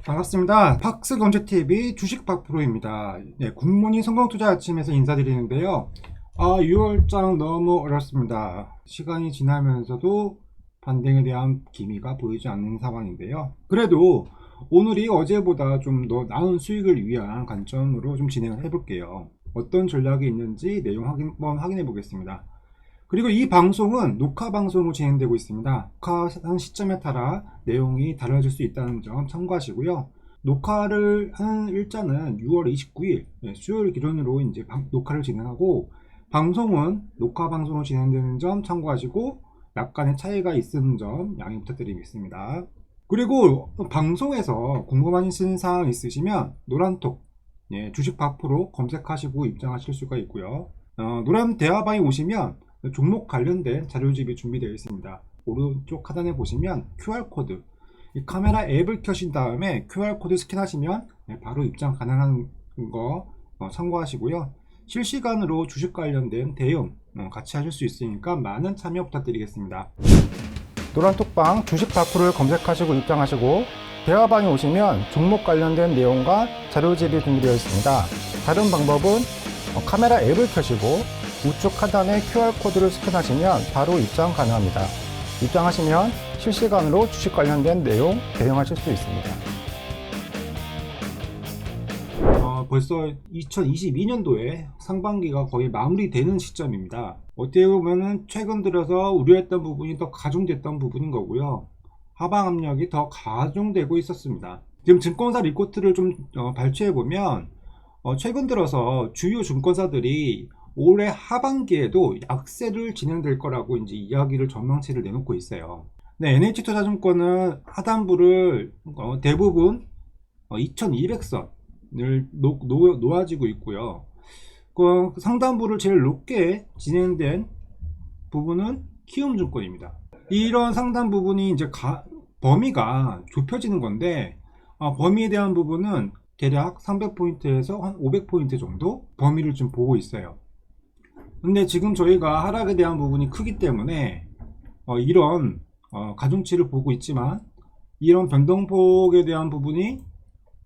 반갑습니다. 팍스경제TV 주식박프로입니다. 네, 굿모닝 성공투자 아침에서 인사드리는데요. 6월장 너무 어렵습니다. 시간이 지나면서도 반등에 대한 기미가 보이지 않는 상황인데요. 그래도 오늘이 어제보다 좀 더 나은 수익을 위한 관점으로 좀 진행을 해볼게요. 어떤 전략이 있는지 내용 한번 확인해 보겠습니다. 그리고 이 방송은 녹화 방송으로 진행되고 있습니다. 녹화한 시점에 따라 내용이 달라질 수 있다는 점 참고하시고요. 녹화를 한 일자는 6월 29일 수요일 기준으로 이제 녹화를 진행하고, 방송은 녹화 방송으로 진행되는 점 참고하시고 약간의 차이가 있는 점 양해 부탁드리겠습니다. 그리고 방송에서 궁금하신 사항 있으시면 노란톡 주식 박프로 검색하시고 입장하실 수가 있고요. 노란 대화방에 오시면 종목 관련된 자료집이 준비되어 있습니다. 오른쪽 하단에 보시면 QR코드, 이 카메라 앱을 켜신 다음에 QR코드 스캔하시면 바로 입장 가능한 거 참고하시고요. 실시간으로 주식 관련된 대응 같이 하실 수 있으니까 많은 참여 부탁드리겠습니다. 노란톡방 주식 박프를 검색하시고 입장하시고 대화방에 오시면 종목 관련된 내용과 자료집이 준비되어 있습니다. 다른 방법은 카메라 앱을 켜시고 우측 하단에 QR코드를 스캔하시면 바로 입장 가능합니다. 입장하시면 실시간으로 주식 관련된 내용 대응하실 수 있습니다. 벌써 2022년도에 상반기가 거의 마무리되는 시점입니다. 어떻게 보면 최근 들어서 우려했던 부분이 더 가중됐던 부분인 거고요. 하방 압력이 더 가중되고 있었습니다. 지금 증권사 리포트를 좀 발췌해 보면 최근 들어서 주요 증권사들이 올해 하반기에도 약세를 진행될 거라고 이제 이야기를 전망치를 내놓고 있어요. 네, NH투자증권은 하단부를 대부분 2200선을 놓아지고 있고요. 그 상단부를 제일 높게 진행된 부분은 키움증권입니다. 이런 상단 부분이 이제 범위가 좁혀지는 건데, 범위에 대한 부분은 대략 300포인트에서 한 500포인트 정도 범위를 좀 보고 있어요. 근데 지금 저희가 하락에 대한 부분이 크기 때문에 이런 가중치를 보고 있지만, 이런 변동폭에 대한 부분이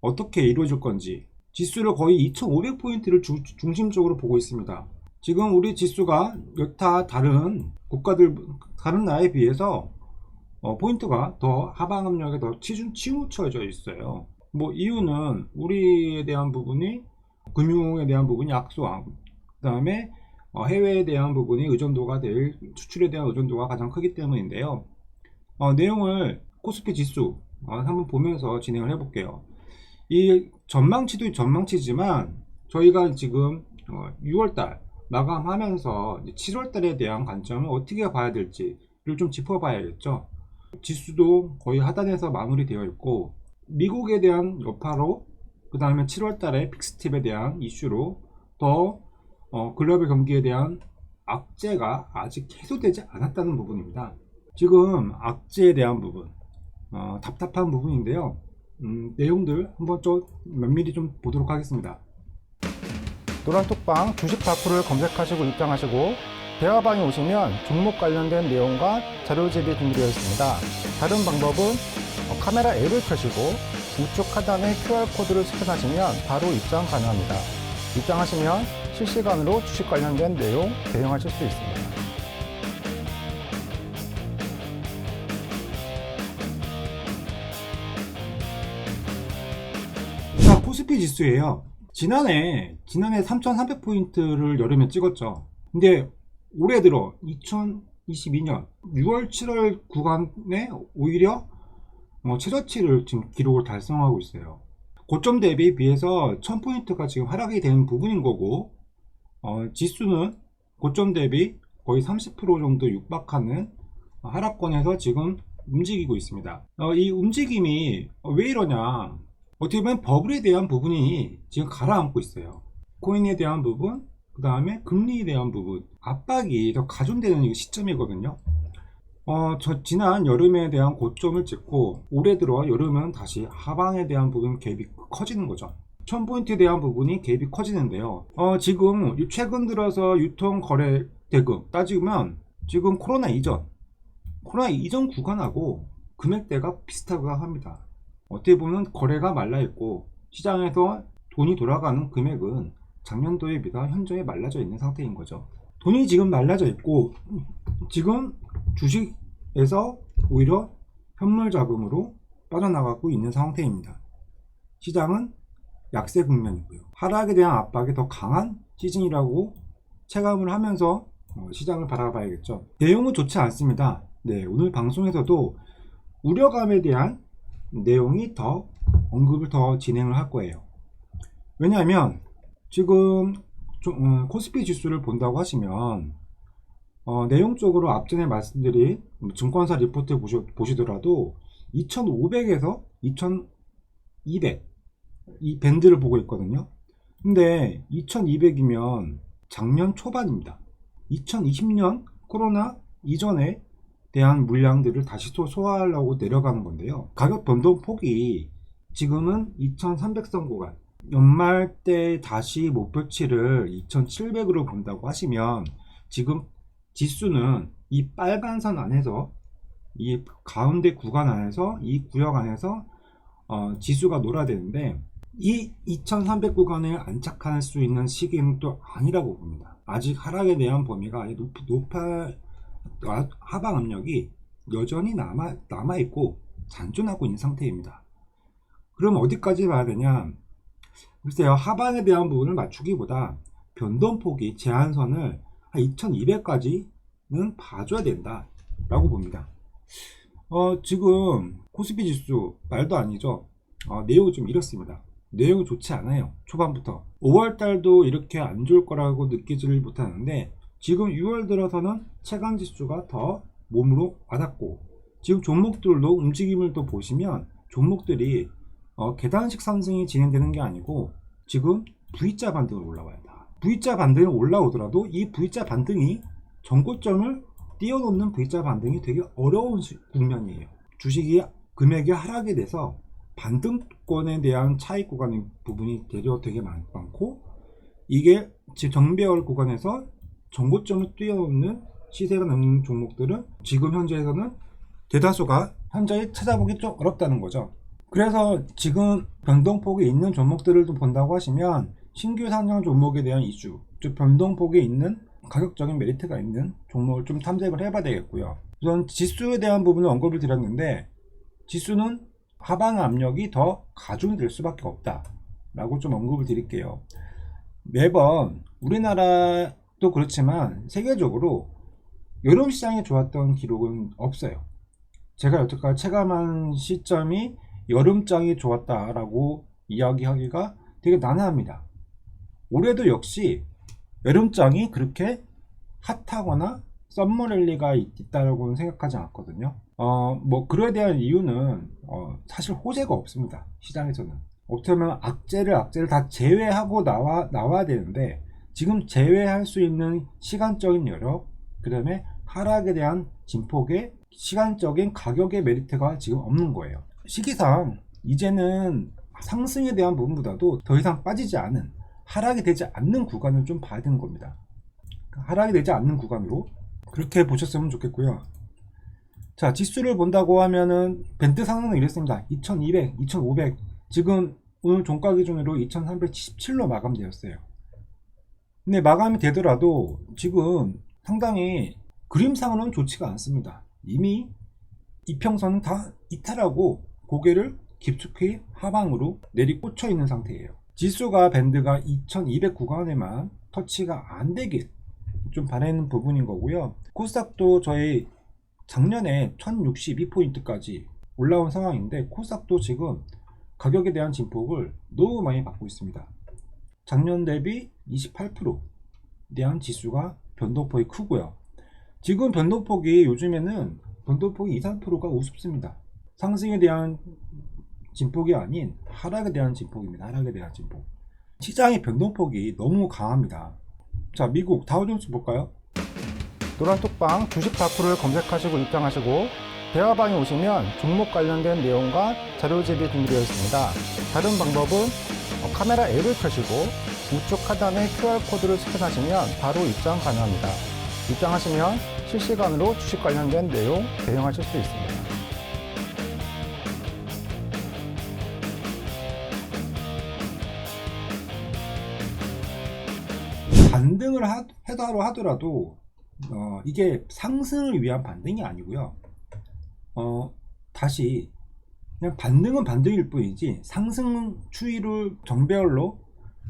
어떻게 이루어질 건지 지수를 거의 2500포인트를 중심적으로 보고 있습니다. 지금 우리 지수가 여타 다른 국가들, 다른 나라에 비해서 포인트가 더 하방 압력에 더 치우쳐져 있어요. 뭐 이유는 우리에 대한 부분이, 금융에 대한 부분이 약소함, 그 다음에 해외에 대한 부분이 수출에 대한 의존도가 가장 크기 때문인데요. 내용을 코스피 지수 한번 보면서 진행을 해볼게요. 이 전망치도 전망치지만 저희가 지금 6월달 마감하면서 7월달에 대한 관점을 어떻게 봐야 될지를 좀 짚어봐야겠죠. 지수도 거의 하단에서 마무리되어 있고, 미국에 대한 여파로, 그 다음에 7월달에 픽스팁에 대한 이슈로 더 글로벌 경기에 대한 악재가 아직 해소되지 않았다는 부분입니다. 지금 악재에 대한 부분, 답답한 부분인데요. 내용들 한번 좀 면밀히 좀 보도록 하겠습니다. 노란톡방 주식 박프를 검색하시고 입장하시고 대화방에 오시면 종목 관련된 내용과 자료집이 준비되어 있습니다. 다른 방법은 카메라 앱을 켜시고 우측 하단에 QR코드를 스캔하시면 바로 입장 가능합니다. 입장하시면 실시간으로 주식 관련된 내용 대응하실 수 있습니다. 자, 코스피 지수예요. 지난해 3300포인트를 여름에 찍었죠. 근데 올해 들어 2022년 6월 7월 구간에 오히려 최저치를 지금 기록을 달성하고 있어요. 고점 대비 비해서 1000포인트가 지금 하락이 된 부분인 거고, 지수는 고점 대비 거의 30% 정도 육박하는 하락권에서 지금 움직이고 있습니다. 이 움직임이 왜 이러냐, 어떻게 보면 버블에 대한 부분이 지금 가라앉고 있어요. 코인에 대한 부분, 그 다음에 금리에 대한 부분, 압박이 더 가중되는 시점이거든요. 지난 여름에 대한 고점을 찍고 올해 들어 여름은 다시 하방에 대한 부분 갭이 커지는 거죠. 1000포인트에 대한 부분이 갭이 커지는데요. 지금 최근 들어서 유통 거래 대금 따지면 지금 코로나 이전 구간하고 금액대가 비슷하고 합니다. 어떻게 보면 거래가 말라있고 시장에서 돈이 돌아가는 금액은 작년도에 비해 현저히 말라져 있는 상태인 거죠. 돈이 지금 말라져 있고 지금 주식에서 오히려 현물 자금으로 빠져나가고 있는 상태입니다. 시장은 약세 국면이고요. 하락에 대한 압박이 더 강한 시즌이라고 체감을 하면서 시장을 바라봐야겠죠. 내용은 좋지 않습니다. 네, 오늘 방송에서도 우려감에 대한 내용이 더 언급을 더 진행을 할 거예요. 왜냐하면 지금 코스피 지수를 본다고 하시면 내용적으로 앞전에 말씀드린 증권사 리포트 보시더라도 2500에서 2200 이 밴드를 보고 있거든요. 근데 2200이면 작년 초반입니다. 2020년 코로나 이전에 대한 물량들을 다시 소화하려고 내려가는 건데요. 가격 변동폭이 지금은 2300선 구간, 연말 때 다시 목표치를 2700으로 본다고 하시면 지금 지수는 이 빨간 선 안에서, 이 가운데 구간 안에서, 이 구역 안에서 지수가 놀아야 되는데 이 2300 구간에 안착할 수 있는 시기는 또 아니라고 봅니다. 아직 하락에 대한 범위가 하방 압력이 여전히 남아있고 잔존하고 있는 상태입니다. 그럼 어디까지 봐야 되냐? 글쎄요, 하방에 대한 부분을 맞추기보다 변동폭이 제한선을 한 2200까지는 봐줘야 된다 라고 봅니다. 지금 코스피 지수 말도 아니죠. 내용이 좀 이렇습니다. 내용이 좋지 않아요. 초반부터 5월달도 이렇게 안 좋을 거라고 느끼지를 못하는데 지금 6월 들어서는 체감 지수가 더 몸으로 와닿고, 지금 종목들도 움직임을 또 보시면 종목들이 계단식 상승이 진행되는 게 아니고 지금 V자 반등으로 올라와야 돼. V자 반등이 올라오더라도 이 V자 반등이 전고점을 뛰어넘는 V자 반등이 되게 어려운 국면이에요. 주식이 금액이 하락이 돼서 반등권에 대한 차익 구간의 부분이 되게 많고, 이게 지금 정배열 구간에서 전고점을 뛰어넘는 시세가 남는 종목들은 지금 현재에서는 대다수가 현재 찾아보기 좀 어렵다는 거죠. 그래서 지금 변동폭이 있는 종목들을 좀 본다고 하시면 신규 상장 종목에 대한 이슈, 즉 변동폭이 있는 가격적인 메리트가 있는 종목을 좀 탐색을 해봐야 되겠고요. 우선 지수에 대한 부분을 언급을 드렸는데 지수는 하방 압력이 더 가중될 수밖에 없다 라고 좀 언급을 드릴게요. 매번 우리나라도 그렇지만 세계적으로 여름 시장이 좋았던 기록은 없어요. 제가 여태까지 체감한 시점이 여름장이 좋았다라고 이야기하기가 되게 난해합니다. 올해도 역시 여름장이 그렇게 핫하거나 썸머랠리가 있다고 생각하지 않거든요. 그에 대한 이유는 사실 호재가 없습니다. 시장에서는 어떻게 보면 악재를 다 제외하고 나와야 되는데 지금 제외할 수 있는 시간적인 여력, 그 다음에 하락에 대한 진폭의 시간적인 가격의 메리트가 지금 없는 거예요. 시기상 이제는 상승에 대한 부분보다도 더 이상 빠지지 않은, 하락이 되지 않는 구간을 좀 봐야 되는 겁니다. 하락이 되지 않는 구간으로 그렇게 보셨으면 좋겠고요. 자, 지수를 본다고 하면은 밴드 상승은 이랬습니다. 2200, 2500, 지금 오늘 종가 기준으로 2377로 마감되었어요. 근데 마감이 되더라도 지금 상당히 그림상으로는 좋지가 않습니다. 이미 이평선은 다 이탈하고 고개를 깊숙이 하방으로 내리꽂혀 있는 상태예요. 지수가 밴드가 2200 구간에만 터치가 안 되길 좀 바라는 부분인 거고요. 코스닥도 저희 작년에 1062포인트까지 올라온 상황인데 코스닥도 지금 가격에 대한 진폭을 너무 많이 받고 있습니다. 작년 대비 28% 대한 지수가 변동폭이 크고요. 지금 변동폭이 요즘에는 변동폭이 2, 3%가 우습습니다. 상승에 대한 진폭이 아닌 하락에 대한 진폭입니다. 하락에 대한 진폭. 시장의 변동폭이 너무 강합니다. 자, 미국 다우존스 볼까요? 노란톡방 주식 다큐를 검색하시고 입장하시고 대화방에 오시면 종목 관련된 내용과 자료집이 준비되어 있습니다. 다른 방법은 카메라 앱을 켜시고 우측 하단에 QR코드를 스캔하시면 바로 입장 가능합니다. 입장하시면 실시간으로 주식 관련된 내용 대응하실 수 있습니다. 반등을 하더라도 이게 상승을 위한 반등이 아니고요. 다시 그냥 반등은 반등일 뿐이지 상승 추이를 정배열로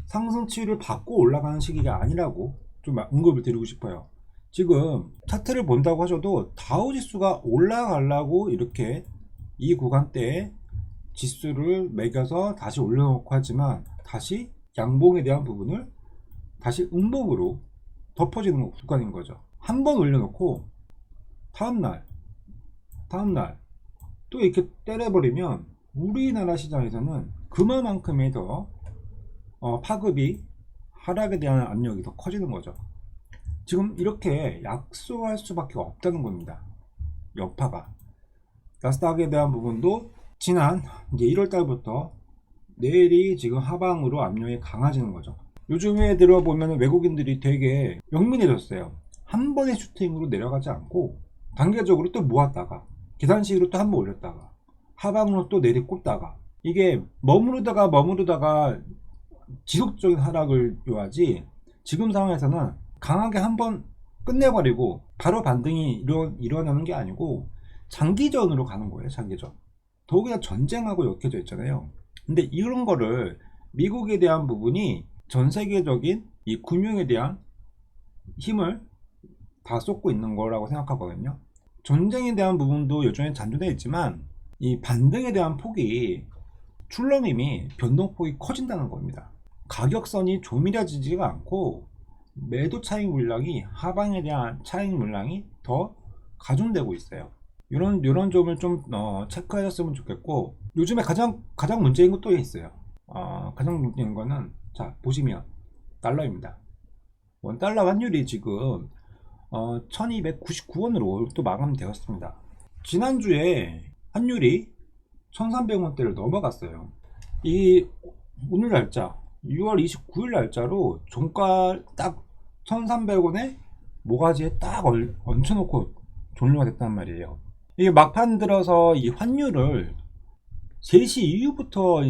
상승 추이를 받고 올라가는 시기가 아니라고 좀 언급을 드리고 싶어요. 지금 차트를 본다고 하셔도 다우 지수가 올라가려고 이렇게 이 구간대에 지수를 매겨서 다시 올려놓고 하지만 다시 양봉에 대한 부분을 다시 음봉으로 덮어지는 구간인 거죠. 한 번 올려놓고 다음날 또 이렇게 때려버리면 우리나라 시장에서는 그만큼의 더 파급이 하락에 대한 압력이 더 커지는 거죠. 지금 이렇게 약소할 수밖에 없다는 겁니다. 여파가. 나스닥에 대한 부분도 지난 이제 1월 달부터 내일이 지금 하방으로 압력이 강해지는 거죠. 요즘에 들어보면 외국인들이 되게 영민해졌어요. 한 번의 슈팅으로 내려가지 않고 단계적으로 또 모았다가 계산식으로 또 한 번 올렸다가 하방으로 또 내리꽂다가 이게 머무르다가 지속적인 하락을 요하지 지금 상황에서는 강하게 한번 끝내버리고 바로 반등이 일어나는 게 아니고 장기전으로 가는 거예요. 장기전. 더욱이나 전쟁하고 엮여져 있잖아요. 근데 이런 거를 미국에 대한 부분이 전 세계적인 이 금융에 대한 힘을 다 쏟고 있는 거라고 생각하거든요. 전쟁에 대한 부분도 여전히 잔존해 있지만 이 반등에 대한 폭이 출렁임이 변동폭이 커진다는 겁니다. 가격선이 조밀해지지가 않고 매도 차익 물량이 하방에 대한 차익 물량이 더 가중되고 있어요. 이런 점을 좀 체크하셨으면 좋겠고, 요즘에 가장 문제인 것도 있어요. 가장 문제인 거는 자 보시면 달러입니다. 원달러 환율이 지금 1299원으로 또 마감되었습니다. 지난주에 환율이 1300원대를 넘어갔어요. 이 오늘 날짜 6월 29일 날짜로 종가 딱 1300원에 모가지에 딱 얹혀놓고 종료가 됐단 말이에요. 이게 막판 들어서 이 환율을 3시 이후부터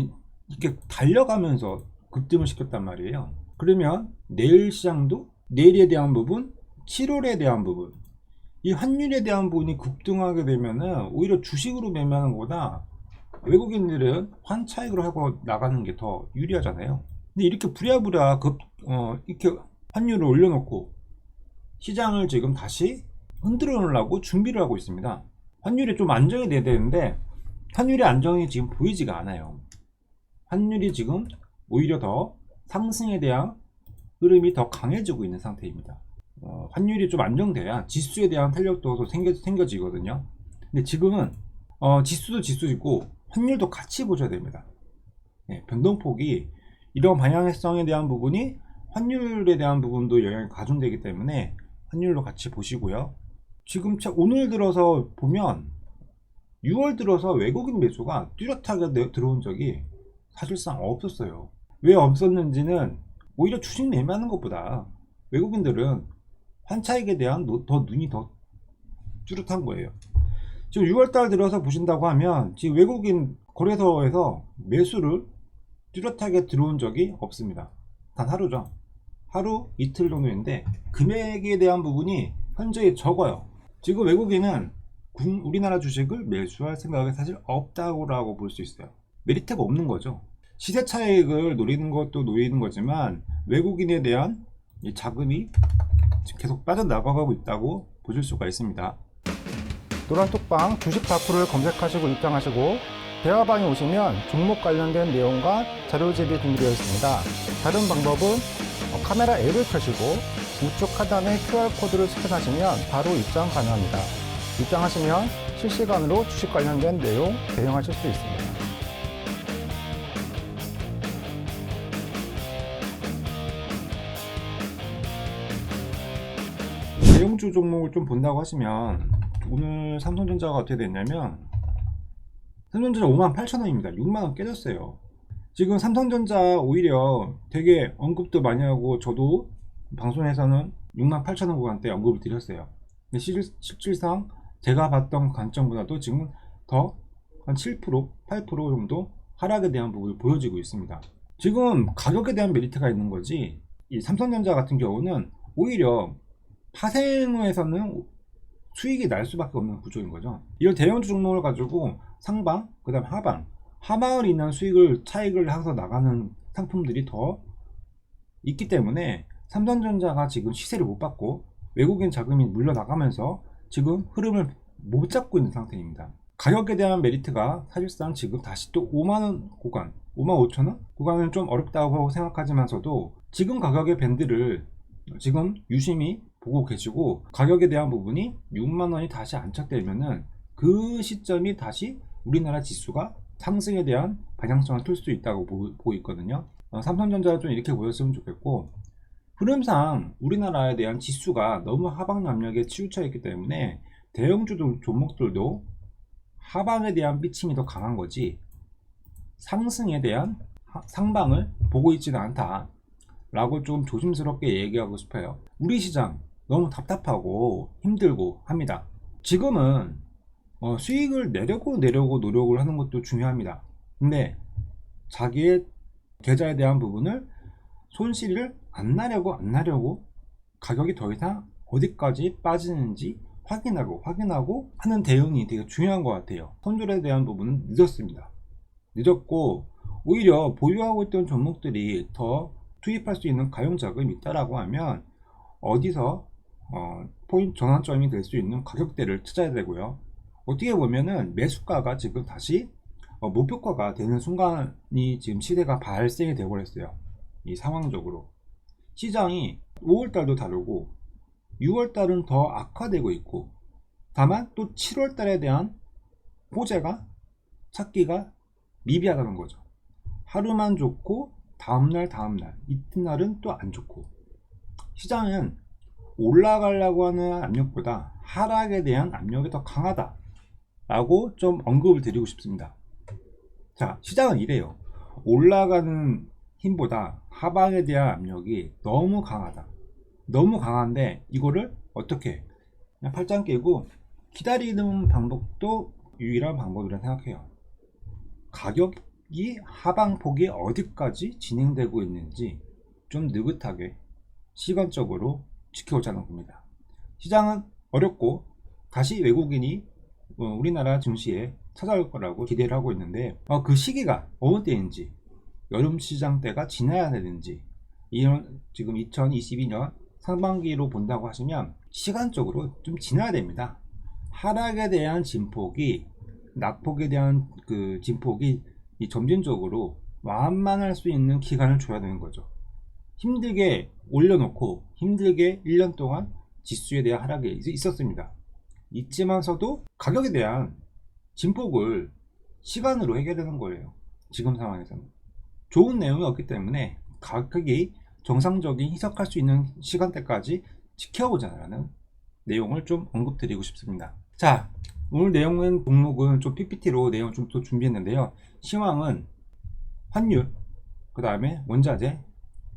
이렇게 달려가면서 급등을 시켰단 말이에요. 그러면 내일 시장도 내일에 대한 부분, 7월에 대한 부분, 이 환율에 대한 부분이 급등하게 되면은 오히려 주식으로 매매하는 것보다 외국인들은 환차익으로 하고 나가는 게 더 유리하잖아요. 근데 이렇게 부랴부랴 이렇게 환율을 올려놓고 시장을 지금 다시 흔들어 놓으려고 준비를 하고 있습니다. 환율이 좀 안정이 돼야 되는데 환율의 안정이 지금 보이지가 않아요. 환율이 지금 오히려 더 상승에 대한 흐름이 더 강해지고 있는 상태입니다. 환율이 좀 안정돼야 지수에 대한 탄력도 생겨지거든요. 근데 지금은 지수도 지수이고 환율도 같이 보셔야 됩니다. 네, 변동폭이 이런 방향성에 대한 부분이 환율에 대한 부분도 영향이 가중되기 때문에 환율도 같이 보시고요. 지금 오늘 들어서 보면 6월 들어서 외국인 매수가 뚜렷하게 들어온 적이 사실상 없었어요. 왜 없었는지는 오히려 주식 매매하는 것보다 외국인들은 환차익에 대한 눈이 더 뚜렷한 거예요. 지금 6월달 들어서 보신다고 하면 지금 외국인 거래소에서 매수를 뚜렷하게 들어온 적이 없습니다. 단 하루죠. 하루 이틀 정도인데 금액에 대한 부분이 현저히 적어요. 지금 외국인은 우리나라 주식을 매수할 생각이 사실 없다고 볼 수 있어요. 메리트가 없는 거죠. 시세 차익을 노리는 것도 노리는 거지만 외국인에 대한 이 자금이 계속 빠져나가고 있다고 보실 수가 있습니다. 노란톡방 주식 다큐를 검색하시고 입장하시고 대화방에 오시면 종목 관련된 내용과 자료집이 준비되어 있습니다. 다른 방법은 카메라 앱을 켜시고 우측 하단에 QR코드를 스캔하시면 바로 입장 가능합니다. 입장하시면 실시간으로 주식 관련된 내용 대응하실 수 있습니다. 대형주 종목을 좀 본다고 하시면 오늘 삼성전자가 어떻게 됐냐면 삼성전자 58,000원입니다. 6만원 깨졌어요. 지금 삼성전자 오히려 되게 언급도 많이 하고 저도 방송에서는 68,000원 구간대 언급을 드렸어요. 근데 실질상 제가 봤던 관점보다도 지금 더 한 7%, 8% 정도 하락에 대한 부분을 보여지고 있습니다. 지금 가격에 대한 메리트가 있는 거지 이 삼성전자 같은 경우는 오히려 파생에서는 수익이 날 수밖에 없는 구조인 거죠. 이런 대형주 종목을 가지고 상방, 그 다음 하방을 인한 차익을 항상 나가는 상품들이 더 있기 때문에 삼성전자가 지금 시세를 못 받고 외국인 자금이 물려나가면서 지금 흐름을 못 잡고 있는 상태입니다. 가격에 대한 메리트가 사실상 지금 다시 또 5만원 구간, 5만 5천원 구간은 좀 어렵다고 생각하지만서도 지금 가격의 밴드를 지금 유심히 보고 계시고, 가격에 대한 부분이 6만원이 다시 안착되면은 그 시점이 다시 우리나라 지수가 상승에 대한 방향성을 틀 수 있다고 보고 있거든요. 삼성전자가 좀 이렇게 보였으면 좋겠고, 흐름상 우리나라에 대한 지수가 너무 하방 압력에 치우쳐 있기 때문에 대형주 종목들도 하방에 대한 비침이 더 강한 거지 상승에 대한 상방을 보고 있지는 않다 라고 좀 조심스럽게 얘기하고 싶어요. 우리 시장 너무 답답하고 힘들고 합니다. 지금은 수익을 내려고 노력을 하는 것도 중요합니다. 근데 자기의 계좌에 대한 부분을 손실을 안 나려고 가격이 더 이상 어디까지 빠지는지 확인하고 하는 대응이 되게 중요한 것 같아요. 손절에 대한 부분은 늦었고 오히려 보유하고 있던 종목들이 더 투입할 수 있는 가용 자금이 있다라고 하면 어디서 포인트 전환점이 될 수 있는 가격대를 찾아야 되고요. 어떻게 보면은 매수가가 지금 다시 목표가가 되는 순간이 지금 시대가 발생이 되어 버렸어요. 이 상황적으로 시장이 5월달도 다르고 6월달은 더 악화되고 있고, 다만 또 7월달에 대한 호재가 찾기가 미비하다는 거죠. 하루만 좋고 다음날 이튿날은 또 안 좋고, 시장은 올라가려고 하는 압력보다 하락에 대한 압력이 더 강하다 라고 좀 언급을 드리고 싶습니다. 자, 시장은 이래요. 올라가는 힘보다 하방에 대한 압력이 너무 강한데 이거를 어떻게 그냥 팔짱 끼고 기다리는 방법도 유일한 방법이라 생각해요. 가격이 하방폭이 어디까지 진행되고 있는지 좀 느긋하게 시간적으로 지켜보자는 겁니다. 시장은 어렵고 다시 외국인이 우리나라 증시에 찾아올 거라고 기대를 하고 있는데 그 시기가 어느 때인지, 여름 시장 때가 지나야 되는지, 지금 2022년 상반기로 본다고 하시면 시간적으로 좀 지나야 됩니다. 하락에 대한 진폭이, 낙폭에 대한 그 진폭이 점진적으로 완만할 수 있는 기간을 줘야 되는 거죠. 힘들게 올려놓고 힘들게 1년 동안 지수에 대한 하락이 있었습니다. 있지만서도 가격에 대한 진폭을 시간으로 해결하는 거예요. 지금 상황에서는 좋은 내용이 없기 때문에 가격이 정상적인 희석할 수 있는 시간대까지 지켜보자라는 내용을 좀 언급드리고 싶습니다. 자, 오늘 종목은 좀 PPT로 내용 좀 또 준비했는데요. 시황은 환율, 그 다음에 원자재,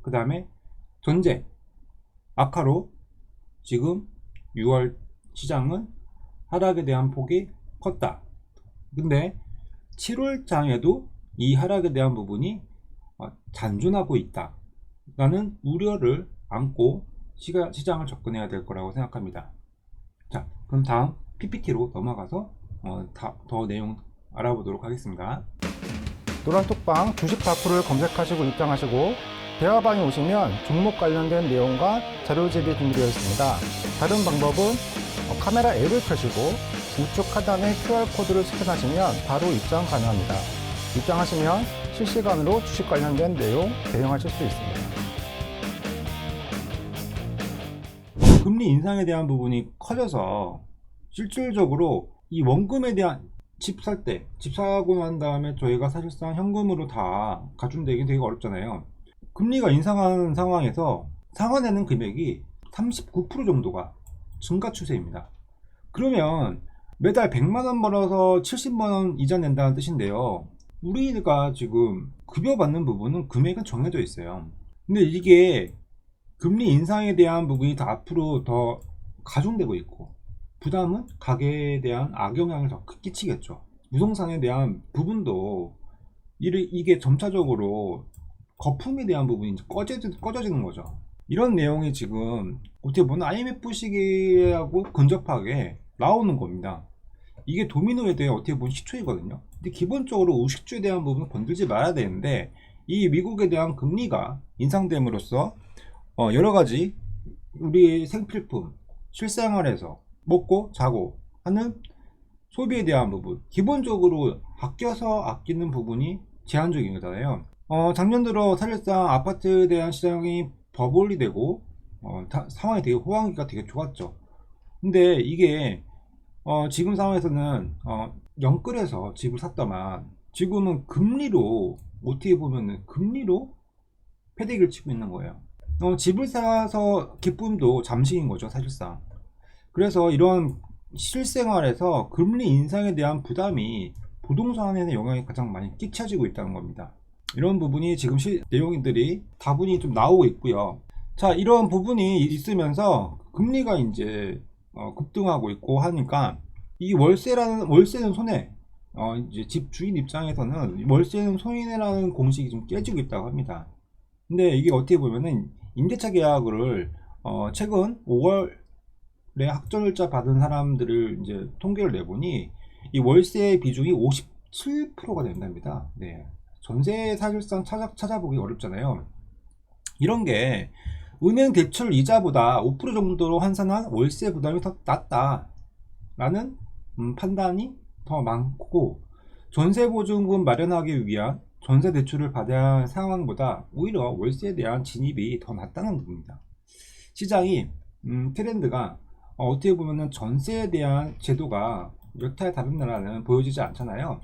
그 다음에 전제, 악화로 지금 6월 시장은 하락에 대한 폭이 컸다. 근데 7월 장에도 이 하락에 대한 부분이 잔존하고 있다 라는 우려를 안고 시장을 접근해야 될 거라고 생각합니다. 자, 그럼 다음 PPT로 넘어가서 더 내용 알아보도록 하겠습니다. 노란톡방 주식 다큐를 검색하시고 입장하시고 대화방에 오시면 종목 관련된 내용과 자료집이 준비되어 있습니다. 다른 방법은 카메라 앱을 켜시고 우측 하단에 QR코드를 스캔하시면 바로 입장 가능합니다. 입장하시면 실시간으로 주식 관련된 내용 대응하실 수 있습니다. 금리 인상에 대한 부분이 커져서 실질적으로 이 원금에 대한 집 사고 난 다음에 저희가 사실상 현금으로 다 가중되긴 되게 어렵잖아요. 금리가 인상하는 상황에서 상환되는 금액이 39% 정도가 증가 추세입니다. 그러면 매달 100만원 벌어서 70만원 이자 낸다는 뜻인데요. 우리가 지금 급여 받는 부분은 금액은 정해져 있어요. 근데 이게 금리 인상에 대한 부분이 더 앞으로 더 가중되고 있고, 부담은 가계에 대한 악영향을 더 끼치겠죠. 부동산에 대한 부분도 이게 점차적으로 거품에 대한 부분이 이제 꺼져지는 거죠. 이런 내용이 지금 어떻게 보면 IMF 시기하고 근접하게 나오는 겁니다. 이게 도미노에 대해 어떻게 보면 시초이거든요. 근데 기본적으로 우식주에 대한 부분은 건들지 말아야 되는데, 이 미국에 대한 금리가 인상됨으로써 여러 가지 우리 생필품, 실생활에서 먹고 자고 하는 소비에 대한 부분, 기본적으로 아껴서 아끼는 부분이 제한적인 거잖아요. 작년 들어 사실상 아파트에 대한 시장이 버블이 되고 상황이 되게 호황기가 되게 좋았죠. 근데 이게 지금 상황에서는 영끌에서 집을 샀더만 지금은 금리로, 어떻게 보면은 금리로 패대기를 치고 있는 거예요. 집을 사서 기쁨도 잠시인 거죠, 사실상. 그래서 이런 실생활에서 금리 인상에 대한 부담이 부동산에 영향이 가장 많이 끼쳐지고 있다는 겁니다. 이런 부분이 지금 내용들이 다분히 좀 나오고 있고요. 자, 이런 부분이 있으면서 금리가 이제 급등하고 있고 하니까 이 월세는 손해, 이제 집 주인 입장에서는 월세는 손해라는 공식이 좀 깨지고 있다고 합니다. 근데 이게 어떻게 보면은 임대차 계약을 최근 5월에 학전일자 받은 사람들을 이제 통계를 내보니 이 월세 비중이 57%가 된답니다. 네. 전세 사실상 찾아보기 어렵잖아요. 이런 게 은행 대출 이자보다 5% 정도로 환산한 월세 부담이 더 낮다라는 판단이 더 많고, 전세보증금 마련하기 위한 전세 대출을 받아야 할 상황보다 오히려 월세에 대한 진입이 더 낮다는 부분입니다. 시장이 트렌드가 어떻게 보면은 전세에 대한 제도가 여타의 다른 나라는 보여지지 않잖아요.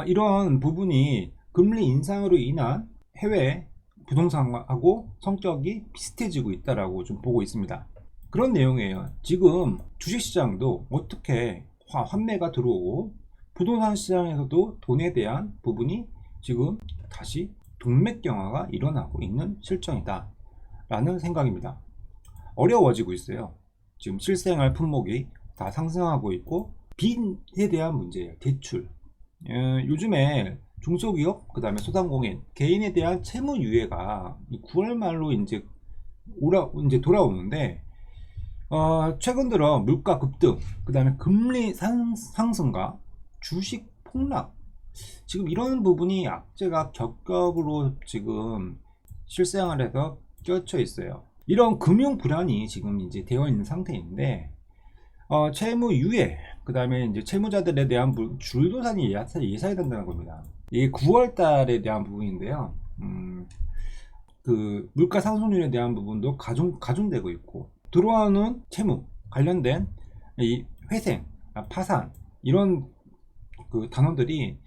이런 부분이 금리 인상으로 인한 해외 부동산하고 성격이 비슷해지고 있다라고 좀 보고 있습니다. 그런 내용이에요. 지금 주식시장도 어떻게 환매가 들어오고 부동산 시장에서도 돈에 대한 부분이 지금 다시 동맥경화가 일어나고 있는 실정이다 라는 생각입니다. 어려워지고 있어요. 지금 실생활 품목이 다 상승하고 있고, 빚에 대한 문제예요. 대출. 요즘에 중소기업, 그 다음에 소상공인, 개인에 대한 채무 유예가 9월 말로 이제 돌아오는데, 최근 들어 물가 급등, 그 다음에 금리 상승과 주식 폭락, 지금 이런 부분이 악재가 겹겹으로 지금 실생활에서 껴쳐 있어요. 이런 금융 불안이 지금 이제 되어 있는 상태인데, 채무 유예, 그 다음에 이제 채무자들에 대한 줄도산이 예상이 된다는 겁니다. 이게 9월 달에 대한 부분인데요. 그 물가 상승률에 대한 부분도 가중되고 있고, 들어오는 채무 관련된 이 회생, 파산, 이런 그 단어들이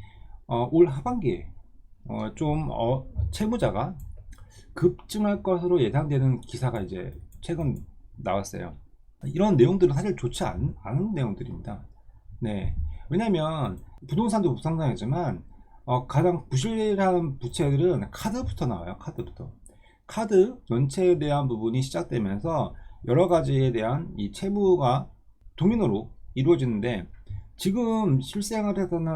올 하반기에 채무자가 급증할 것으로 예상되는 기사가 이제 최근 나왔어요. 이런 내용들은 사실 좋지 않은 내용들입니다. 네. 왜냐면 부동산도 부상당하지만 가장 부실한 부채들은 카드부터 나와요. 카드 연체에 대한 부분이 시작되면서 여러 가지에 대한 이 채무가 도미노로 이루어지는데, 지금 실생활에서는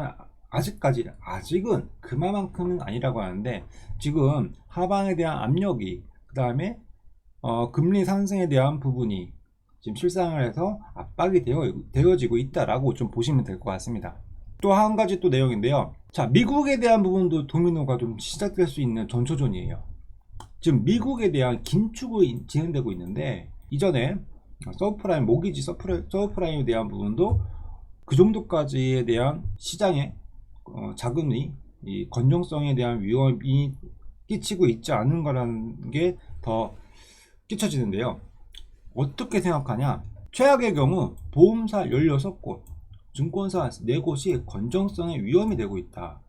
아직은 그만큼은 아니라고 하는데, 지금 하방에 대한 압력이, 그 다음에 금리 상승에 대한 부분이 지금 실생활에서 압박이 되어지고 있다라고 좀 보시면 될 것 같습니다. 또 한 가지 또 내용인데요. 자, 미국에 대한 부분도 도미노가 좀 시작될 수 있는 전초전이에요. 지금 미국에 대한 긴축이 진행되고 있는데, 이전에 서브프라임, 모기지 서브프라임에 대한 부분도 그 정도까지에 대한 시장의 자금이 이 건전성에 대한 위험이 끼치고 있지 않은 거라는 게 더 끼쳐지는데요. 어떻게 생각하냐? 최악의 경우 보험사 16곳, 증권사 4곳이 건전성에 위험이 되고 있다.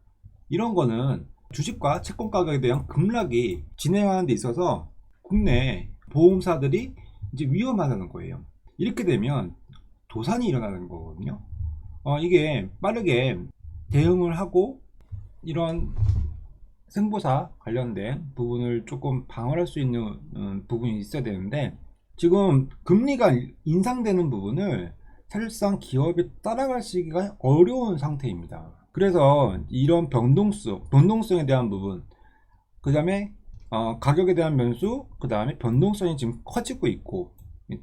이런 거는 주식과 채권 가격에 대한 급락이 진행하는 데 있어서 국내 보험사들이 이제 위험하다는 거예요. 이렇게 되면 도산이 일어나는 거거든요. 이게 빠르게 대응을 하고 이런 생보사 관련된 부분을 조금 방어할 수 있는 부분이 있어야 되는데, 지금 금리가 인상되는 부분을 사실상 기업이 따라가시기가 어려운 상태입니다. 그래서 이런 변동성에 대한 부분, 그 다음에 가격에 대한 변수, 그 다음에 변동성이 지금 커지고 있고,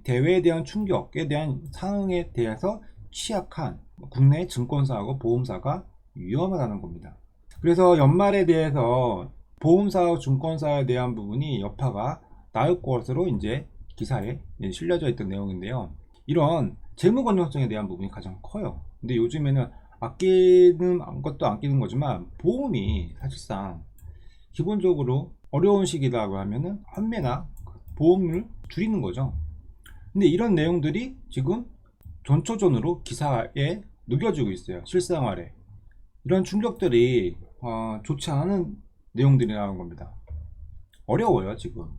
대외에 대한 충격에 대한 상황에 대해서 취약한 국내 증권사하고 보험사가 위험하다는 겁니다. 그래서 연말에 대해서 보험사와 증권사에 대한 부분이 여파가 나을 것으로 이제 기사에 실려져 있던 내용인데요. 이런 재무 건전성에 대한 부분이 가장 커요. 근데 요즘에는 아끼는 것도 아끼는 거지만 보험이 사실상 기본적으로 어려운 시기라고 하면은 환매나 보험을 줄이는 거죠. 근데 이런 내용들이 지금 전초전으로 기사에 녹여지고 있어요. 실생활에. 이런 충격들이 좋지 않은 내용들이라는 겁니다. 어려워요, 지금.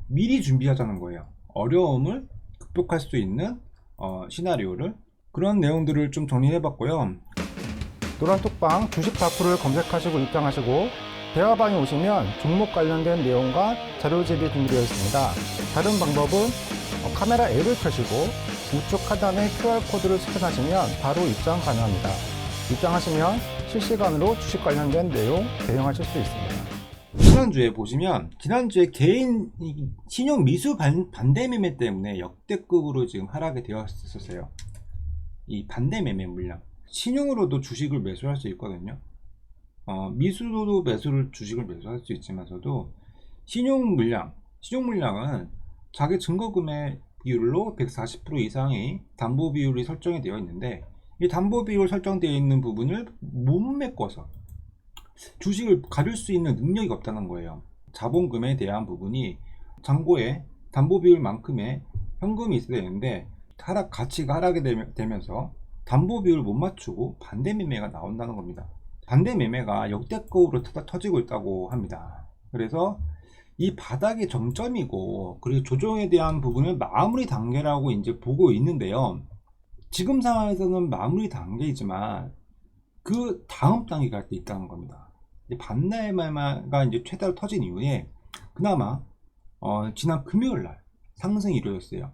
미리 준비하자는 거예요. 어려움을 극복할 수 있는 시나리오를, 그런 내용들을 좀 정리해 봤고요. 노란톡방 주식 다큐를 검색하시고 입장하시고 대화방에 오시면 종목 관련된 내용과 자료집이 준비되어 있습니다. 다른 방법은 카메라 앱을 켜시고 우측 하단에 QR코드를 스캔하시면 바로 입장 가능합니다. 입장하시면 실시간으로 주식 관련된 내용 대응하실 수 있습니다. 지난주에 보시면, 지난주에 개인 신용 미수 반대 매매 때문에 역대급으로 지금 하락이 되었었어요. 이 반대 매매 물량. 신용으로도 주식을 매수할 수 있거든요. 미수로도 주식을 매수할 수 있지만서도 신용 물량은 자기 증거금액 비율로 140% 이상의 담보 비율이 설정이 되어 있는데, 이 담보 비율 설정되어 있는 부분을 못 메꿔서 주식을 가릴 수 있는 능력이 없다는 거예요. 자본금에 대한 부분이 잔고에 담보 비율만큼의 현금이 있어야 되는데 가치가 하락이 되면서 담보 비율을 못 맞추고 반대 매매가 나온다는 겁니다. 반대 매매가 역대급으로 터지고 있다고 합니다. 그래서 이 바닥이 정점이고, 그리고 조정에 대한 부분을 마무리 단계라고 이제 보고 있는데요. 지금 상황에서는 마무리 단계이지만 그 다음 단계가 할 때 있다는 겁니다. 반대 매매가 이제 최다로 터진 이후에 그나마 지난 금요일 날 상승이 이루어졌어요.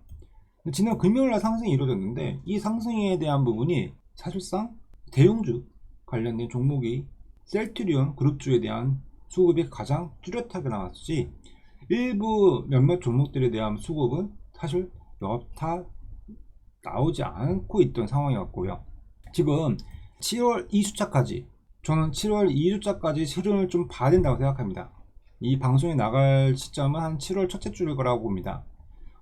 지난 금요일 날 상승이 이루어졌는데, 이 상승에 대한 부분이 사실상 대형주 관련된 종목이 셀트리온 그룹주에 대한 수급이 가장 뚜렷하게 나왔지, 일부 몇몇 종목들에 대한 수급은 사실 여타 나오지 않고 있던 상황이었고요. 지금 7월 2주차까지, 저는 7월 2주차까지 흐름을 좀 봐야 된다고 생각합니다. 이 방송에 나갈 시점은 한 7월 첫째 주일 거라고 봅니다.